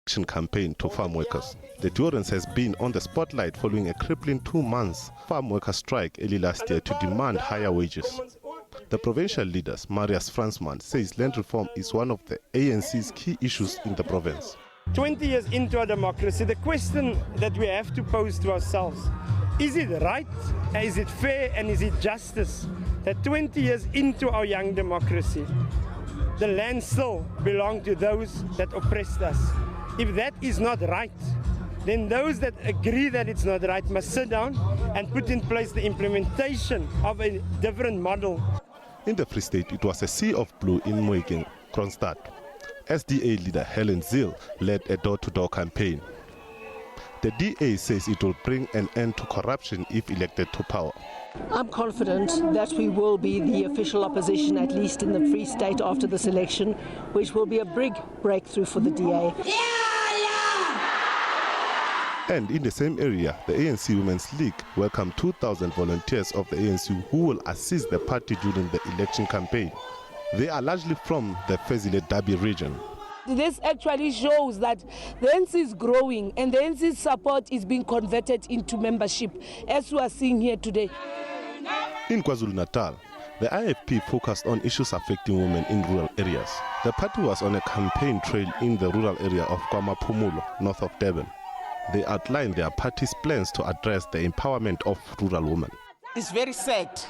election campaign to farm workers. The durance has been on the spotlight following a crippling 2 months farm worker strike early last year to demand higher wages. The provincial leaders, Marius Fransman, says land reform is one of the ANC's key issues in the province. 20 years into our democracy, the question that we have to pose to ourselves, is it right, is it fair, and is it justice that 20 years into our young democracy, the land still belongs to those that oppressed us? If that is not right, then those that agree that it's not right must sit down and put in place the implementation of a different model. In the Free State, it was a sea of blue in Moeking, Kronstadt. SDA leader Helen Zille led a door-to-door campaign. The DA says it will bring an end to corruption if elected to power. I'm confident that we will be the official opposition, at least in the Free State, after this election, which will be a big breakthrough for the DA. And in the same area, the ANC Women's League welcomed 2,000 volunteers of the ANC who will assist the party during the election campaign. They are largely from the Fezile Dabi region. This actually shows that the ANC is growing and the ANC's support is being converted into membership, as we are seeing here today. In KwaZulu-Natal, the IFP focused on issues affecting women in rural areas. The party was on a campaign trail in the rural area of KwaMaphumulo, north of Durban. They outlined their party's plans to address the empowerment of rural women. It's very sad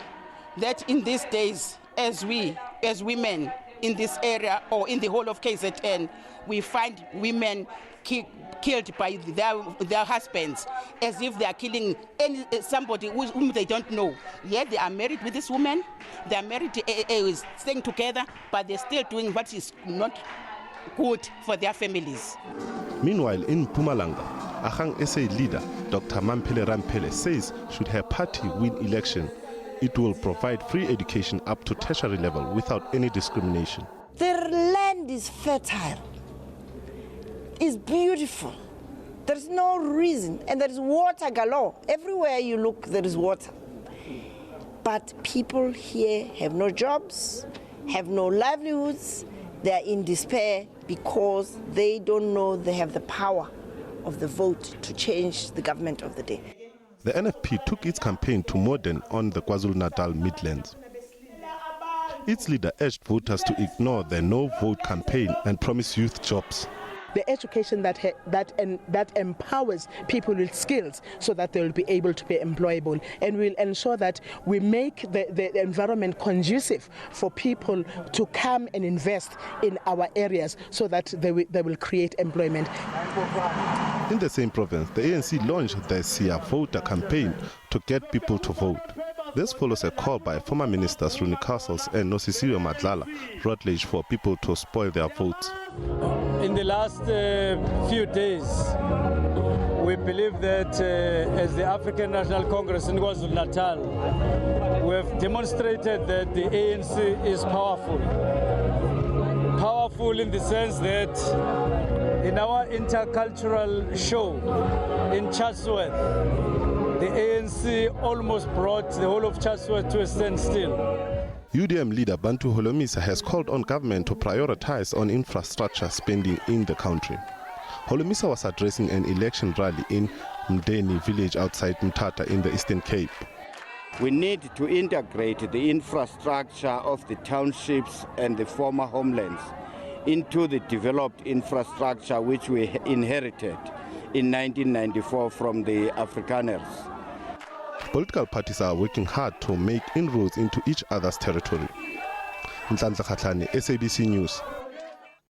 that in these days, as women in this area or in the whole of KZN, we find women killed by their husbands as if they are killing somebody whom they don't know. Yet they are married with this woman, they are married, staying together, but they're still doing what is not good for their families. Meanwhile, in Mpumalanga, Ahang SA leader Dr. Mampele Rampele says should her party win election, it will provide free education up to tertiary level without any discrimination. The land is fertile, it's beautiful. There's no reason, and there is water galore. Everywhere you look, there is water. But people here have no jobs, have no livelihoods. They are in despair because they don't know they have the power of the vote to change the government of the day. The NFP took its campaign to Modern on the KwaZulu-Natal Midlands. Its leader urged voters to ignore the no-vote campaign and promise youth jobs. The education that empowers people with skills so that they will be able to be employable, and will ensure that we make the environment conducive for people to come and invest in our areas so that they will create employment. In the same province, the ANC launched the Sia Voter campaign to get people to vote. This follows a call by former ministers Rooney Castles and Nosisiwe Madlala Rutledge for people to spoil their votes. In the last few days, we believe that as the African National Congress in KwaZulu-Natal, we have demonstrated that the ANC is powerful. Powerful in the sense that in our intercultural show in Chatsworth, the ANC almost brought the whole of Chatsworth to a standstill. UDM leader Bantu Holomisa has called on government to prioritize on infrastructure spending in the country. Holomisa was addressing an election rally in Mdeni village outside Mthatha in the Eastern Cape. We need to integrate the infrastructure of the townships and the former homelands into the developed infrastructure which we inherited in 1994 from the Afrikaners. Political parties are working hard to make inroads into each other's territory. Nhlanhla Khatlane, SABC News.